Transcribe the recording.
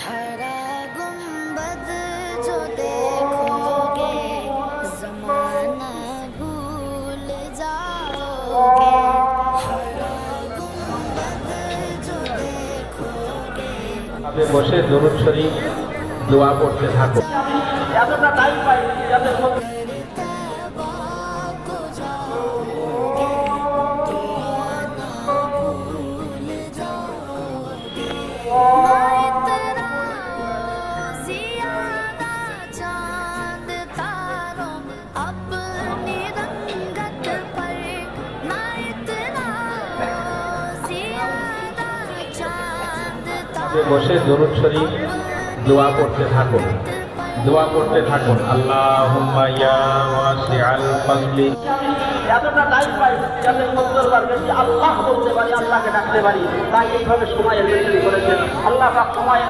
हरा गुंबद जो देखोगे ज़माना भूल जाओगे। हरा गुंबद जो देखोगे। বসে দরুদ শরীফ দোয়া করতে থাকো। এতটা টাইম পাই যাদের বসে দরুদ শরীফ দোয়া করতে থাকুন, দোয়া করতে থাকুন। আল্লাহুম্মা ইয়া ওয়াসিআল ফাজলি। এতটা টাইম পাই যাতে 70 বার বেশি আল্লাহ বলতে পারি, আল্লাহকে ডাকতে পারি, তাই এইভাবে সময় বের করেছেন। আল্লাহ পাক সময়